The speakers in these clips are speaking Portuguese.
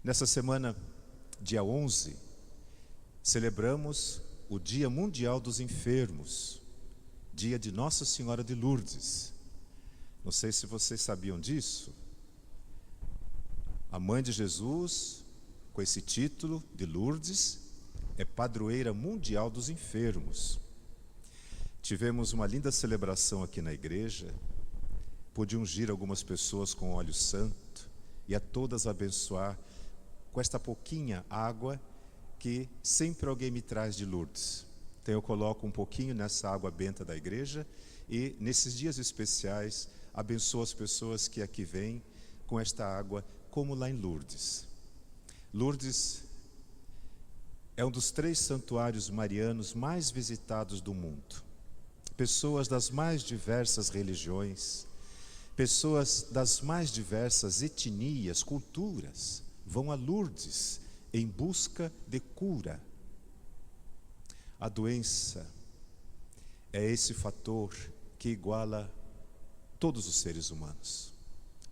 Nessa semana, dia 11, celebramos o Dia Mundial dos Enfermos, dia de Nossa Senhora de Lourdes. Não sei se vocês sabiam disso. A mãe de Jesus, com esse título de Lourdes, é padroeira mundial dos enfermos. Tivemos uma linda celebração aqui na igreja. Pude ungir algumas pessoas com óleo santo e a todas abençoar com esta pouquinha água que sempre alguém me traz de Lourdes. Então eu coloco um pouquinho nessa água benta da igreja e nesses dias especiais abençoo as pessoas que aqui vêm com esta água, como lá em Lourdes. Lourdes é um dos 3 santuários marianos mais visitados do mundo. Pessoas das mais diversas religiões, pessoas das mais diversas etnias, culturas, vão a Lourdes em busca de cura. A doença é esse fator que iguala todos os seres humanos,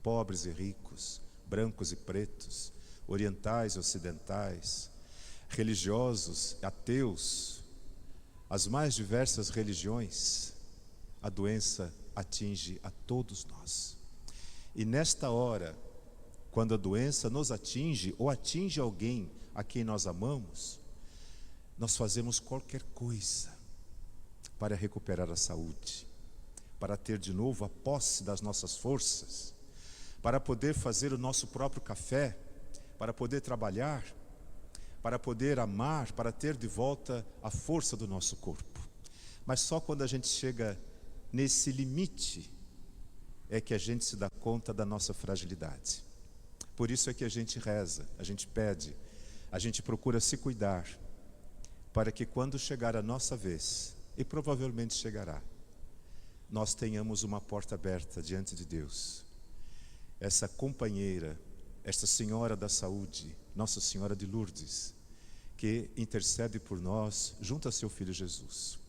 pobres e ricos, brancos e pretos, orientais e ocidentais, religiosos, ateus, as mais diversas religiões. A doença atinge a todos nós. E nesta hora, quando a doença nos atinge ou atinge alguém a quem nós amamos, nós fazemos qualquer coisa para recuperar a saúde, para ter de novo a posse das nossas forças, para poder fazer o nosso próprio café, para poder trabalhar, para poder amar, para ter de volta a força do nosso corpo. Mas só quando a gente chega nesse limite é que a gente se dá conta da nossa fragilidade. Por isso é que a gente reza, a gente pede, a gente procura se cuidar, para que quando chegar a nossa vez, e provavelmente chegará, nós tenhamos uma porta aberta diante de Deus. Essa companheira, esta Senhora da Saúde, Nossa Senhora de Lourdes, que intercede por nós junto a seu Filho Jesus.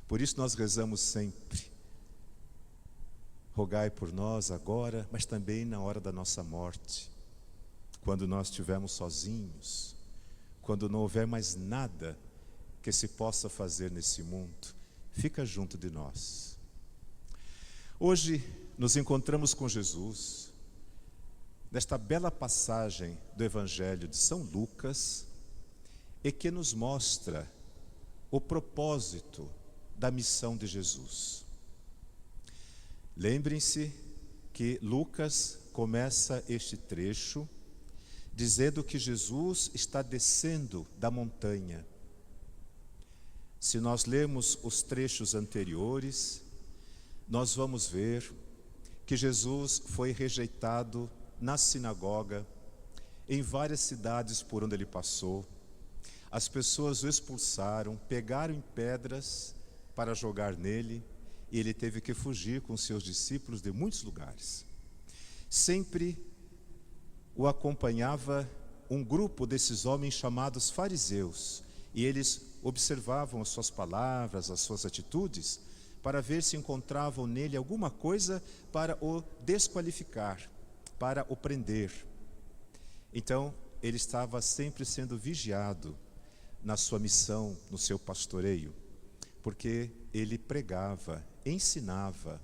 Por isso nós rezamos sempre: rogai por nós agora, mas também na hora da nossa morte, quando nós estivermos sozinhos, quando não houver mais nada que se possa fazer nesse mundo, fica junto de nós. Hoje nos encontramos com Jesus nesta bela passagem do Evangelho de São Lucas, e que nos mostra o propósito da missão de Jesus. Lembrem-se que Lucas começa este trecho dizendo que Jesus está descendo da montanha. Se nós lermos os trechos anteriores, nós vamos ver que Jesus foi rejeitado na sinagoga, em várias cidades por onde ele passou. As pessoas o expulsaram, pegaram em pedras para jogar nele, e ele teve que fugir com seus discípulos de muitos lugares. Sempre o acompanhava um grupo desses homens chamados fariseus, e eles observavam as suas palavras, as suas atitudes, para ver se encontravam nele alguma coisa para o desqualificar, para o prender. Então, ele estava sempre sendo vigiado na sua missão, no seu pastoreio, porque ele pregava, ensinava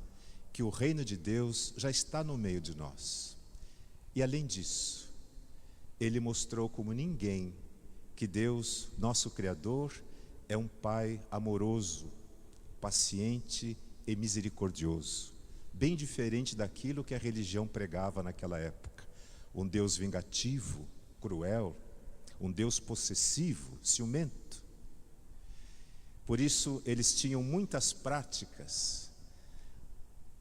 que o reino de Deus já está no meio de nós. E além disso, ele mostrou como ninguém que Deus, nosso Criador, é um Pai amoroso, paciente e misericordioso, bem diferente daquilo que a religião pregava naquela época. Um Deus vingativo, cruel, um Deus possessivo, ciumento. Por isso eles tinham muitas práticas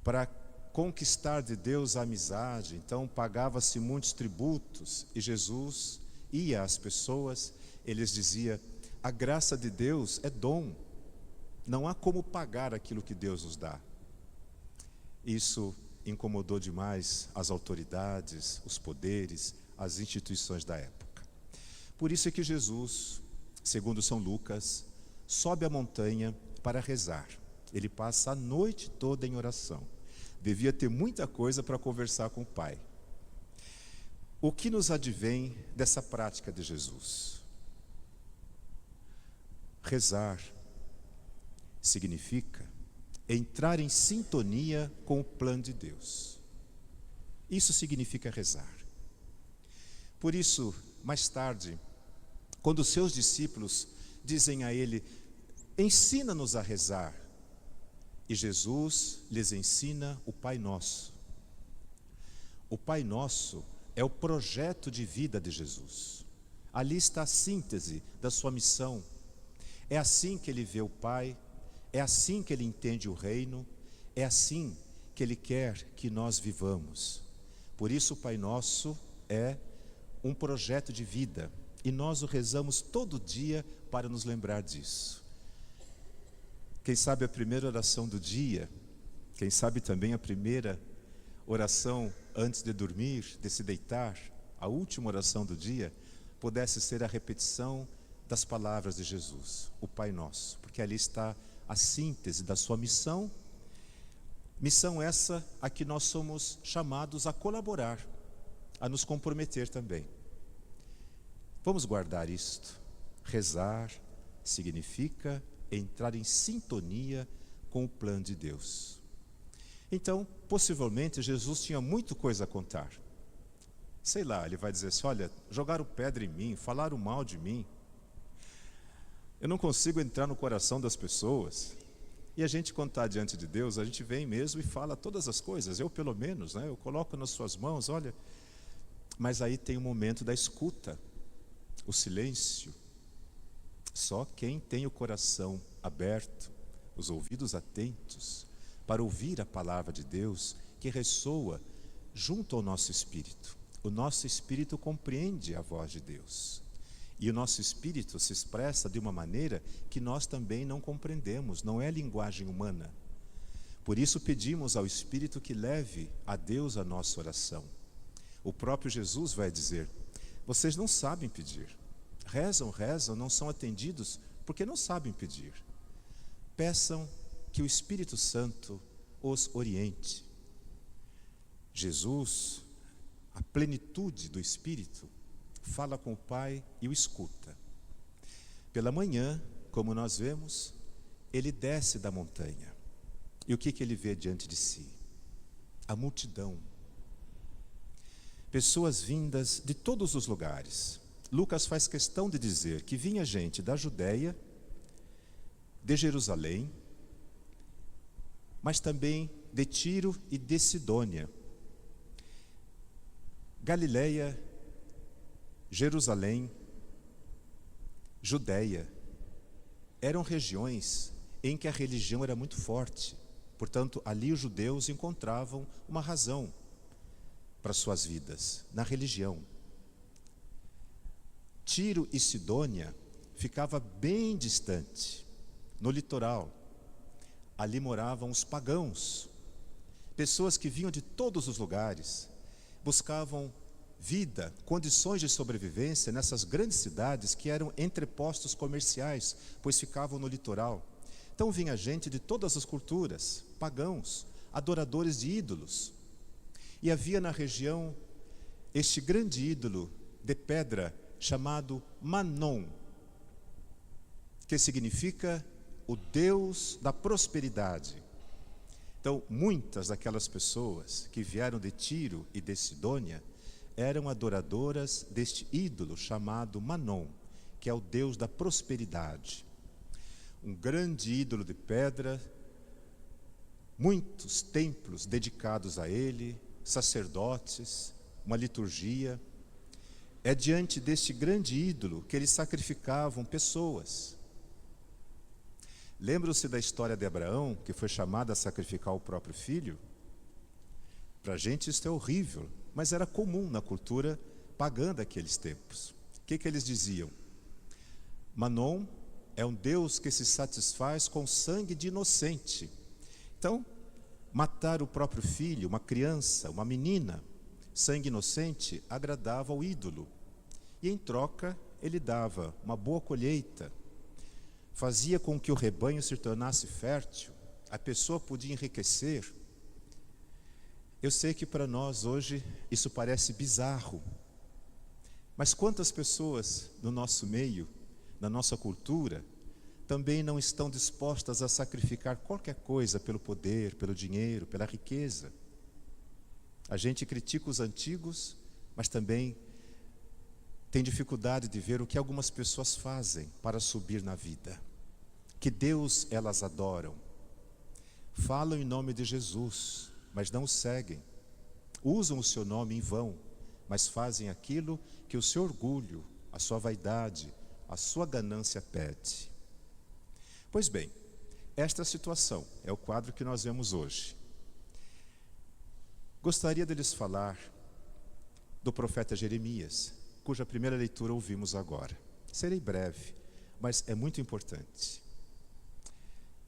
para conquistar de Deus a amizade. Então pagava-se muitos tributos, e Jesus ia às pessoas, eles dizia: a graça de Deus é dom, não há como pagar aquilo que Deus nos dá. Isso incomodou demais as autoridades, os poderes, as instituições da época. Por isso é que Jesus, segundo São Lucas, sobe a montanha para rezar. Ele passa a noite toda em oração. Devia ter muita coisa para conversar com o Pai. O que nos advém dessa prática de Jesus? Rezar significa entrar em sintonia com o plano de Deus. Isso significa rezar. Por isso, mais tarde, quando os seus discípulos dizem a ele: ensina-nos a rezar, e Jesus lhes ensina o Pai Nosso. O Pai Nosso é o projeto de vida de Jesus. Ali está a síntese da sua missão. É assim que ele vê o Pai, é assim que ele entende o reino, é assim que ele quer que nós vivamos. Por isso o Pai Nosso é um projeto de vida, e nós o rezamos todo dia para nos lembrar disso. Quem sabe a primeira oração do dia, quem sabe também a primeira oração antes de dormir, de se deitar, a última oração do dia, pudesse ser a repetição das palavras de Jesus, o Pai Nosso, porque ali está a síntese da sua missão, missão essa a que nós somos chamados a colaborar, a nos comprometer também. Vamos guardar isto. Rezar significa entrar em sintonia com o plano de Deus. Então, possivelmente, Jesus tinha muita coisa a contar. Sei lá, ele vai dizer assim: olha, jogaram pedra em mim, falaram mal de mim. Eu não consigo entrar no coração das pessoas. E a gente, quando está diante de Deus, a gente vem mesmo e fala todas as coisas. Eu, pelo menos, né, eu coloco nas suas mãos, olha. Mas aí tem o momento da escuta, o silêncio. Só quem tem o coração aberto, os ouvidos atentos, para ouvir a palavra de Deus, que ressoa junto ao nosso espírito. O nosso espírito compreende a voz de Deus. E o nosso espírito se expressa de uma maneira que nós também não compreendemos, não é linguagem humana. Por isso pedimos ao Espírito que leve a Deus a nossa oração. O próprio Jesus vai dizer: vocês não sabem pedir. Rezam, não são atendidos porque não sabem pedir. Peçam que o Espírito Santo os oriente. Jesus, a plenitude do Espírito, fala com o Pai e o escuta. Pela manhã, como nós vemos, ele desce da montanha. E o que ele vê diante de si? A multidão. Pessoas vindas de todos os lugares. Lucas faz questão de dizer que vinha gente da Judéia, de Jerusalém, mas também de Tiro e de Sidônia. Galileia, Jerusalém, Judéia, eram regiões em que a religião era muito forte. Portanto, ali os judeus encontravam uma razão para suas vidas, na religião. Tiro e Sidônia ficava bem distante, no litoral. Ali moravam os pagãos, pessoas que vinham de todos os lugares, buscavam vida, condições de sobrevivência nessas grandes cidades que eram entrepostos comerciais, pois ficavam no litoral. Então vinha gente de todas as culturas, pagãos, adoradores de ídolos. E havia na região este grande ídolo de pedra chamado Manom, que significa o Deus da prosperidade. Então, muitas daquelas pessoas que vieram de Tiro e de Sidônia eram adoradoras deste ídolo chamado Manom, que é o Deus da prosperidade. Um grande ídolo de pedra, muitos templos dedicados a ele, sacerdotes, uma liturgia. É diante deste grande ídolo que eles sacrificavam pessoas. Lembram-se da história de Abraão, que foi chamado a sacrificar o próprio filho? Para a gente isso é horrível, mas era comum na cultura pagã daqueles tempos. O que eles diziam? Manom é um Deus que se satisfaz com sangue de inocente. Então, matar o próprio filho, uma criança, uma menina, sangue inocente, agradava ao ídolo. E em troca, ele dava uma boa colheita, fazia com que o rebanho se tornasse fértil, a pessoa podia enriquecer. Eu sei que para nós hoje isso parece bizarro, Mas quantas pessoas no nosso meio, na nossa cultura, também não estão dispostas a sacrificar qualquer coisa pelo poder, pelo dinheiro, pela riqueza? A gente critica os antigos, mas também tem dificuldade de ver o que algumas pessoas fazem para subir na vida. Que Deus elas adoram. Falam em nome de Jesus, mas não o seguem. Usam o seu nome em vão, mas fazem aquilo que o seu orgulho, a sua vaidade, a sua ganância pede. Pois bem, esta situação é o quadro que nós vemos hoje. Gostaria de lhes falar do profeta Jeremias, cuja primeira leitura ouvimos agora. Serei breve, mas é muito importante.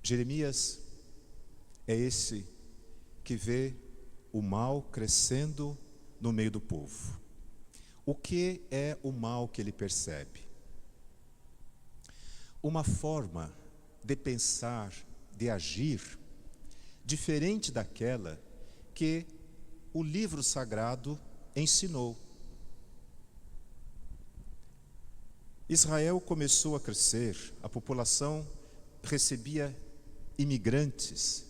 Jeremias é esse que vê o mal crescendo no meio do povo. O que é o mal que ele percebe? Uma forma de pensar, de agir, diferente daquela que o livro sagrado ensinou. Israel começou a crescer, a população recebia imigrantes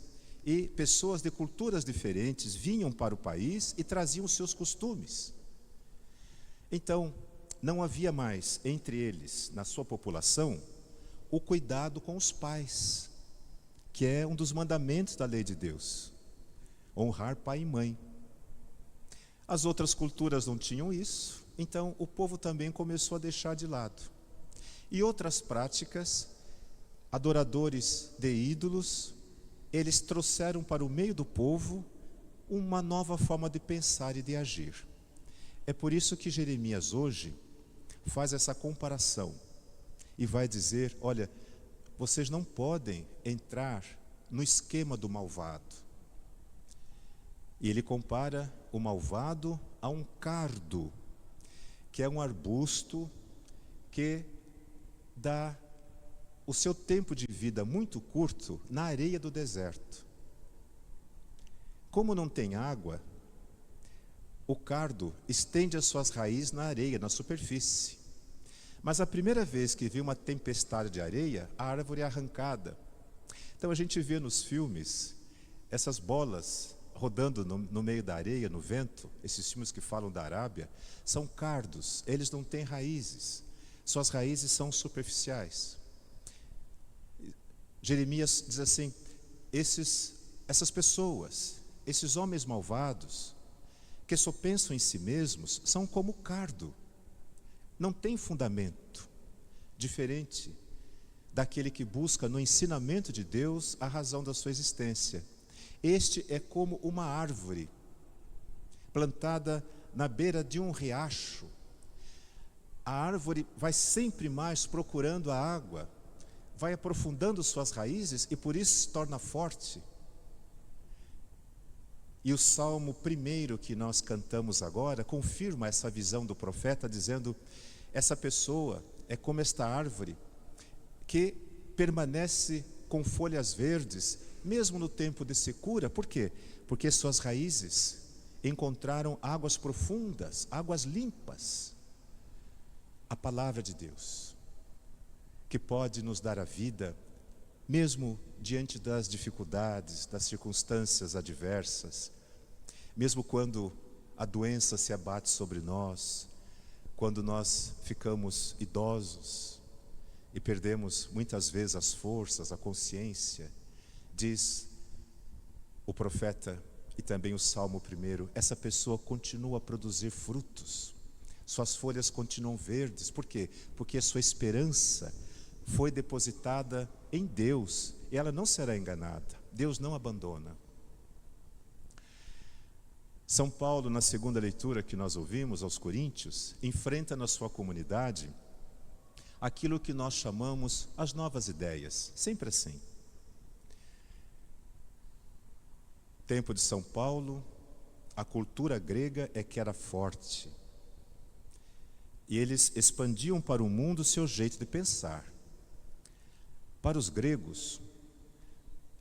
e pessoas de culturas diferentes vinham para o país e traziam seus costumes. Então, não havia mais entre eles, na sua população, o cuidado com os pais, que é um dos mandamentos da lei de Deus, honrar pai e mãe. As outras culturas não tinham isso, então o povo também começou a deixar de lado. E outras práticas, adoradores de ídolos, eles trouxeram para o meio do povo uma nova forma de pensar e de agir. É por isso que Jeremias hoje faz essa comparação e vai dizer, olha, vocês não podem entrar no esquema do malvado. E ele compara o malvado a um cardo, que é um arbusto que dá o seu tempo de vida muito curto na areia do deserto. Como não tem água, o cardo estende as suas raízes na areia, na superfície. Mas a primeira vez que vê uma tempestade de areia, a árvore é arrancada. Então a gente vê nos filmes essas bolas rodando no meio da areia, no vento. Esses filmes que falam da Arábia são cardos, eles não têm raízes, suas raízes são superficiais. Jeremias diz assim, essas pessoas, esses homens malvados, que só pensam em si mesmos, são como cardo, não tem fundamento, diferente daquele que busca no ensinamento de Deus a razão da sua existência. Este é como uma árvore plantada na beira de um riacho. A árvore vai sempre mais procurando a água, vai aprofundando suas raízes e por isso se torna forte. E o Salmo 1 que nós cantamos agora confirma essa visão do profeta, dizendo, essa pessoa é como esta árvore que permanece com folhas verdes, mesmo no tempo de secura. Por quê? Porque suas raízes encontraram águas profundas, águas limpas. A palavra de Deus, que pode nos dar a vida, mesmo diante das dificuldades, das circunstâncias adversas, mesmo quando a doença se abate sobre nós, quando nós ficamos idosos e perdemos muitas vezes as forças, a consciência, diz o profeta e também o Salmo 1, essa pessoa continua a produzir frutos, suas folhas continuam verdes. Por quê? Porque a sua esperança foi depositada em Deus e ela não será enganada. Deus não abandona. São Paulo, na segunda leitura que nós ouvimos aos Coríntios, enfrenta na sua comunidade aquilo que nós chamamos as novas ideias, sempre assim. Tempo de São Paulo, a cultura grega é que era forte. E eles expandiam para o mundo o seu jeito de pensar. Para os gregos,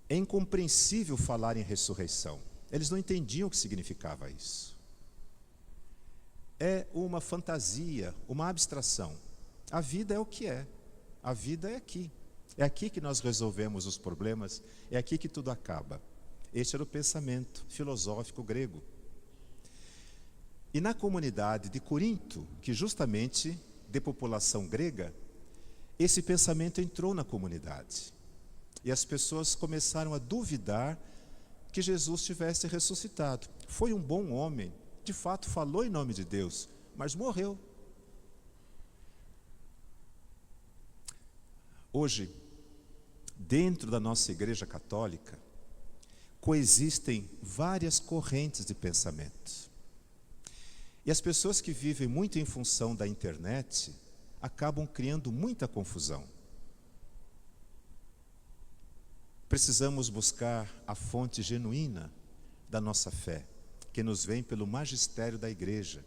é incompreensível falar em ressurreição. Eles não entendiam o que significava isso. é uma fantasia, uma abstração. A vida é o que é. A vida é aqui. É aqui que nós resolvemos os problemas, é aqui que tudo acaba. Este era o pensamento filosófico grego. E na comunidade de Corinto, que justamente de população grega, esse pensamento entrou na comunidade. E as pessoas começaram a duvidar que Jesus tivesse ressuscitado. Foi um bom homem, de fato falou em nome de Deus, mas morreu. Hoje, dentro da nossa Igreja Católica, coexistem várias correntes de pensamento. E as pessoas que vivem muito em função da internet acabam criando muita confusão. Precisamos buscar a fonte genuína da nossa fé, que nos vem pelo magistério da Igreja.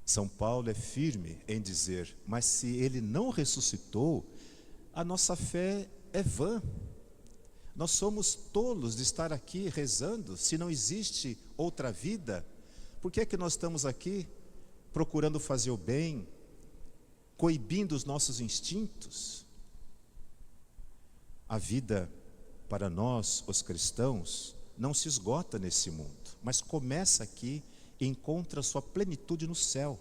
São Paulo é firme em dizer, mas se ele não ressuscitou, a nossa fé é vã. Nós somos tolos de estar aqui rezando, se não existe outra vida. Por que é que nós estamos aqui procurando fazer o bem, coibindo os nossos instintos? A vida para nós, os cristãos, não se esgota nesse mundo, mas começa aqui e encontra sua plenitude no céu.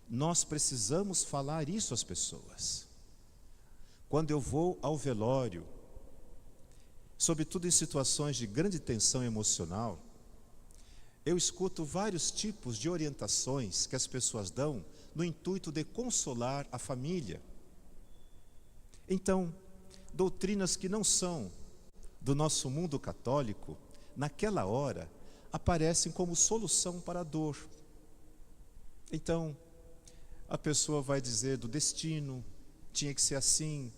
Nós precisamos falar isso às pessoas. Quando eu vou ao velório, sobretudo em situações de grande tensão emocional, eu escuto vários tipos de orientações que as pessoas dão no intuito de consolar a família. Então, doutrinas que não são do nosso mundo católico, naquela hora, aparecem como solução para a dor. Então, a pessoa vai dizer do destino, tinha que ser assim.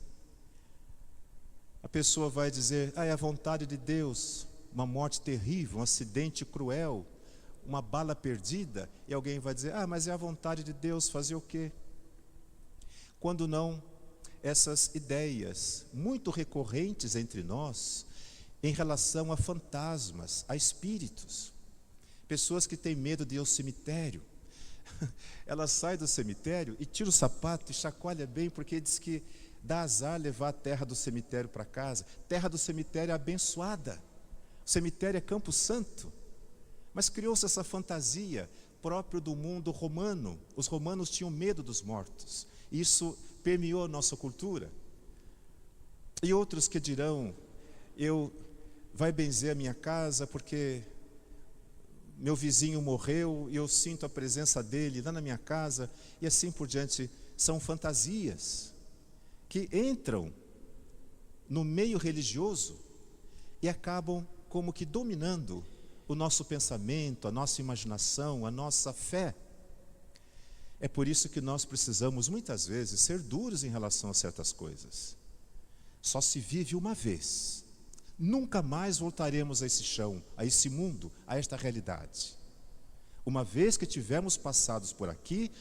A pessoa vai dizer, é a vontade de Deus, uma morte terrível, um acidente cruel, uma bala perdida, e alguém vai dizer, mas é a vontade de Deus, fazer o quê? Quando não, essas ideias muito recorrentes entre nós, em relação a fantasmas, a espíritos, pessoas que têm medo de ir ao cemitério, ela sai do cemitério e tira o sapato e chacoalha bem, porque diz que dá azar levar a terra do cemitério para casa. Terra do cemitério é abençoada, o cemitério é Campo Santo. Mas criou-se essa fantasia própria do mundo romano. Os romanos tinham medo dos mortos, isso permeou a nossa cultura. E outros que dirão, vai benzer a minha casa porque meu vizinho morreu e eu sinto a presença dele lá na minha casa, e assim por diante. São fantasias que entram no meio religioso e acabam como que dominando o nosso pensamento, a nossa imaginação, a nossa fé. É por isso que nós precisamos muitas vezes ser duros em relação a certas coisas. Só se vive uma vez. Nunca mais voltaremos a esse chão, a esse mundo, a esta realidade. Uma vez que tivermos passados por aqui,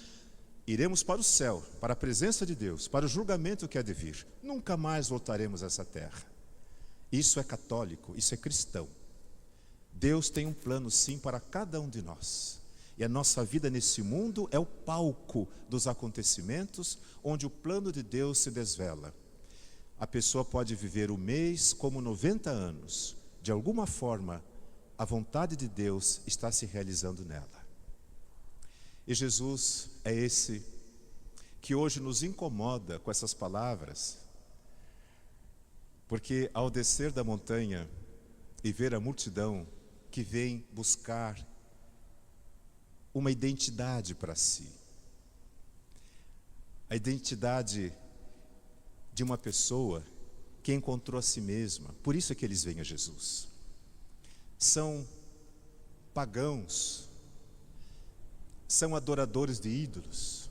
iremos para o céu, para a presença de Deus, para o julgamento que há de vir. Nunca mais voltaremos a essa terra. Isso é católico, isso é cristão. Deus tem um plano sim para cada um de nós. E a nossa vida nesse mundo é o palco dos acontecimentos, onde o plano de Deus se desvela. A pessoa pode viver o mês como 90 anos. De alguma forma, a vontade de Deus está se realizando nela. E Jesus é esse que hoje nos incomoda com essas palavras, porque ao descer da montanha e ver a multidão que vem buscar uma identidade para si, a identidade de uma pessoa que encontrou a si mesma, por isso é que eles vêm a Jesus. São pagãos, são adoradores de ídolos,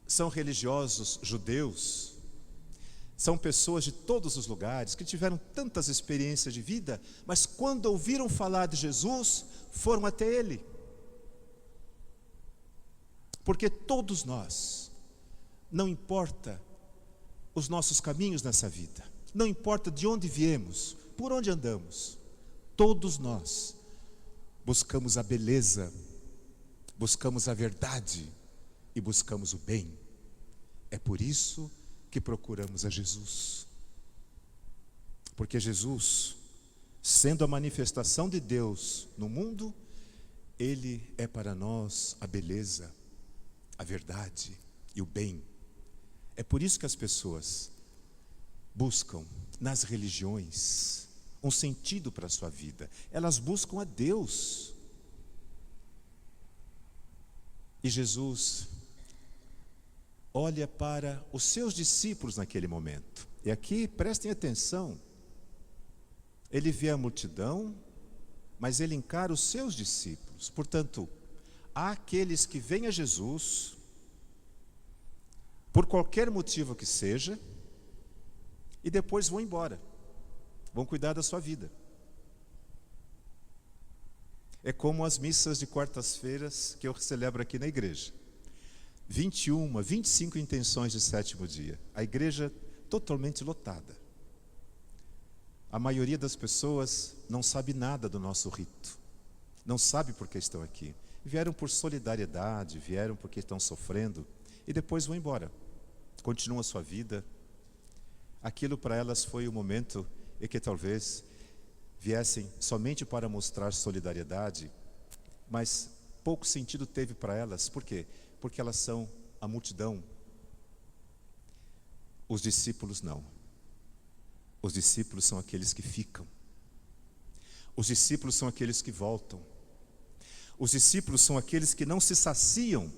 são religiosos judeus, são pessoas de todos os lugares que tiveram tantas experiências de vida, mas quando ouviram falar de Jesus, foram até Ele. Porque todos nós, não importa os nossos caminhos nessa vida, não importa de onde viemos, por onde andamos, todos nós buscamos a beleza, buscamos a verdade e buscamos o bem. É por isso que procuramos a Jesus. Porque Jesus, sendo a manifestação de Deus no mundo, Ele é para nós a beleza, a verdade e o bem. É por isso que as pessoas buscam nas religiões um sentido para a sua vida. Elas buscam a Deus. E Jesus olha para os seus discípulos naquele momento. E aqui, prestem atenção, ele vê a multidão, mas ele encara os seus discípulos. Portanto, há aqueles que vêm a Jesus, por qualquer motivo que seja, e depois vão embora, vão cuidar da sua vida. É como as missas de quartas-feiras que eu celebro aqui na igreja. 21, 25 intenções de sétimo dia. A igreja totalmente lotada. A maioria das pessoas não sabe nada do nosso rito. Não sabe por que estão aqui. Vieram por solidariedade, vieram porque estão sofrendo e depois vão embora. Continuam a sua vida. Aquilo para elas foi o momento em que talvez viessem somente para mostrar solidariedade, mas pouco sentido teve para elas. Por quê? Porque elas são a multidão. Os discípulos não. Os discípulos são aqueles que ficam. Os discípulos são aqueles que voltam. Os discípulos são aqueles que não se saciam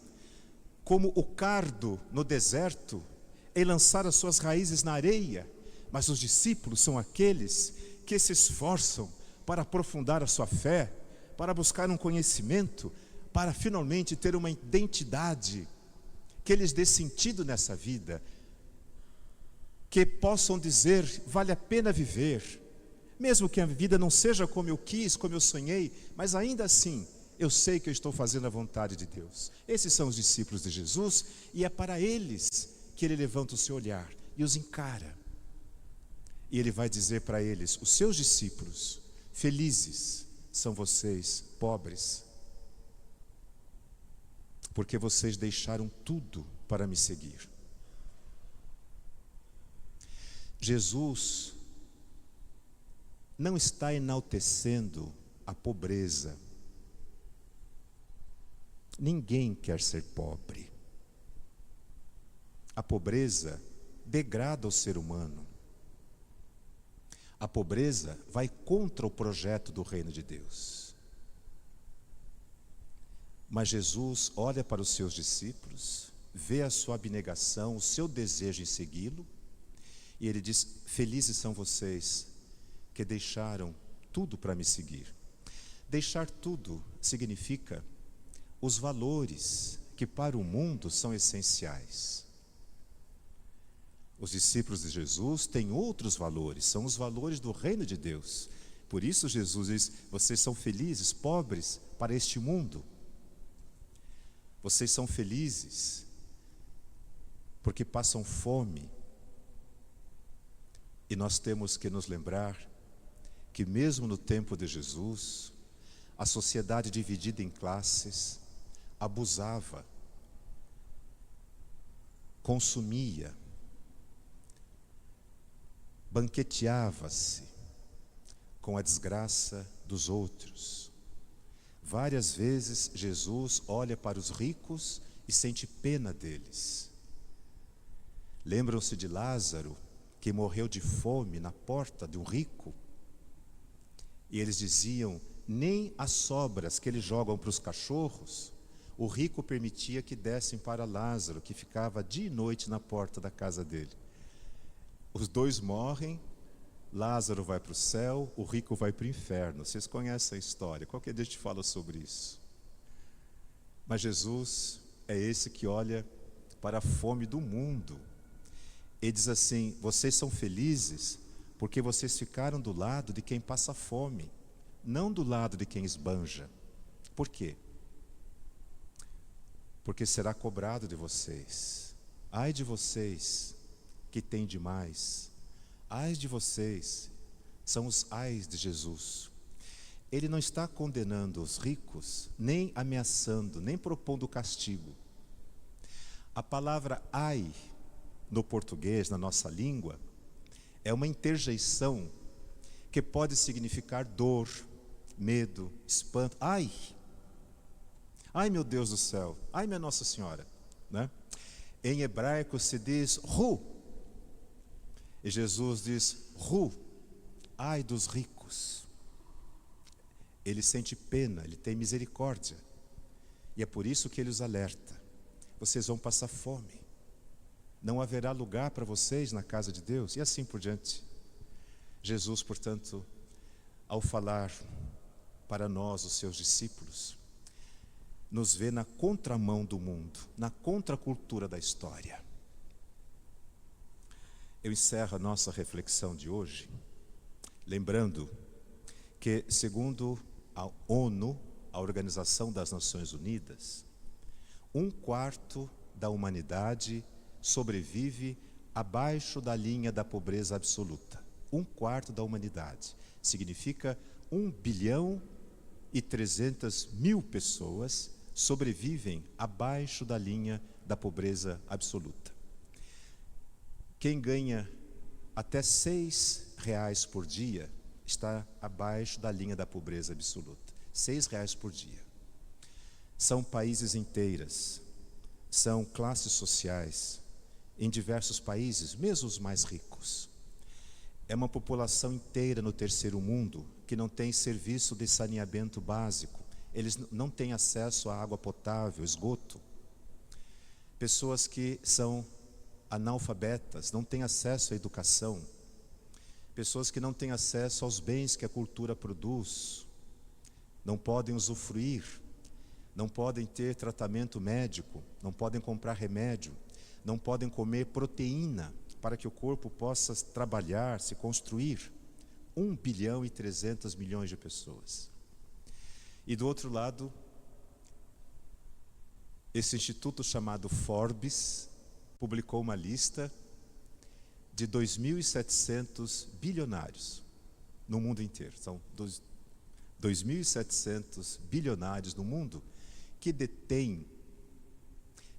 como o cardo no deserto em lançar as suas raízes na areia, mas os discípulos são aqueles que se esforçam para aprofundar a sua fé, para buscar um conhecimento, para finalmente ter uma identidade que lhes dê sentido nessa vida, que possam dizer, vale a pena viver, mesmo que a vida não seja como eu quis, como eu sonhei, mas ainda assim, eu sei que eu estou fazendo a vontade de Deus. Esses são os discípulos de Jesus, e é para eles que Ele levanta o seu olhar e os encara. E Ele vai dizer para eles, os seus discípulos, felizes são vocês, pobres, porque vocês deixaram tudo para me seguir. Jesus não está enaltecendo a pobreza. Ninguém quer ser pobre. A pobreza degrada o ser humano. A pobreza vai contra o projeto do reino de Deus. Mas Jesus olha para os seus discípulos, vê a sua abnegação, o seu desejo em segui-lo, e Ele diz, felizes são vocês que deixaram tudo para me seguir. Deixar tudo significa os valores que para o mundo são essenciais. Os discípulos de Jesus têm outros valores, são os valores do reino de Deus. Por isso Jesus diz, vocês são felizes, pobres para este mundo. Vocês são felizes porque passam fome. E nós temos que nos lembrar que mesmo no tempo de Jesus, a sociedade dividida em classes abusava, consumia, banqueteava-se com a desgraça dos outros. Várias vezes Jesus olha para os ricos e sente pena deles. Lembram-se de Lázaro, que morreu de fome na porta de um rico? E eles diziam, nem as sobras que eles jogam para os cachorros, o rico permitia que dessem para Lázaro, que ficava dia e noite na porta da casa dele. Os dois morrem, Lázaro vai para o céu, o rico vai para o inferno. Vocês conhecem a história, qualquer dia a gente fala sobre isso. Mas Jesus é esse que olha para a fome do mundo. Ele diz assim, vocês são felizes porque vocês ficaram do lado de quem passa fome, não do lado de quem esbanja. Por quê? Porque será cobrado de vocês. Ai de vocês que têm demais. Ai de vocês, são os ais de Jesus. Ele não está condenando os ricos, nem ameaçando, nem propondo castigo. A palavra ai, no português, na nossa língua, é uma interjeição que pode significar dor, medo, espanto. Ai! Ai, meu Deus do céu! Ai, minha Nossa Senhora! Né? Em hebraico se diz ru. E Jesus diz ru. Ai dos ricos. Ele sente pena, ele tem misericórdia. E é por isso que ele os alerta. Vocês vão passar fome. Não haverá lugar para vocês na casa de Deus. E assim por diante. Jesus, portanto, ao falar para nós, os seus discípulos, nos vê na contramão do mundo, na contracultura da história. Eu encerro a nossa reflexão de hoje, lembrando que, segundo a ONU, a Organização das Nações Unidas, 1/4 da humanidade sobrevive abaixo da linha da pobreza absoluta. 1/4 da humanidade. Significa 1.300.000.000 pessoas sobrevivem abaixo da linha da pobreza absoluta. Quem ganha até R$6 por dia está abaixo da linha da pobreza absoluta. R$6 por dia. São países inteiras, são classes sociais em diversos países, mesmo os mais ricos. É uma população inteira no terceiro mundo que não tem serviço de saneamento básico. Eles não têm acesso à água potável, esgoto. Pessoas que são analfabetas, não têm acesso à educação. Pessoas que não têm acesso aos bens que a cultura produz. Não podem usufruir, não podem ter tratamento médico, não podem comprar remédio, não podem comer proteína para que o corpo possa trabalhar, se construir. 1.300.000.000 de pessoas. E do outro lado, esse instituto chamado Forbes publicou uma lista de 2.700 bilionários no mundo inteiro. São 2.700 bilionários no mundo que detêm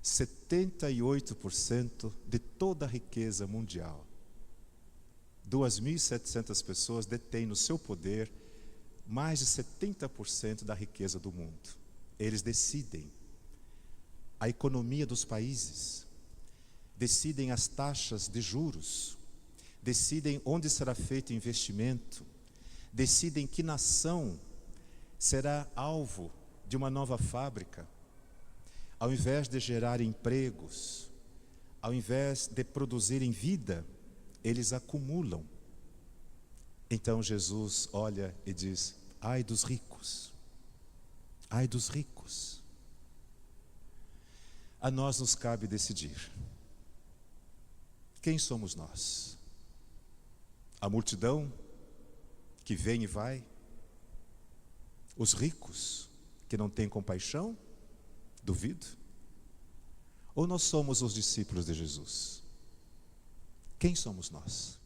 78% de toda a riqueza mundial. 2.700 pessoas detêm no seu poder mais de 70% da riqueza do mundo. Eles decidem a economia dos países, decidem as taxas de juros, decidem onde será feito investimento, decidem que nação será alvo de uma nova fábrica. Ao invés de gerar empregos, ao invés de produzirem vida, eles acumulam. Então Jesus olha e diz: ai dos ricos, ai dos ricos. A nós nos cabe decidir. Quem somos nós? A multidão que vem e vai? Os ricos que não têm compaixão? Duvido. Ou nós somos os discípulos de Jesus? Quem somos nós?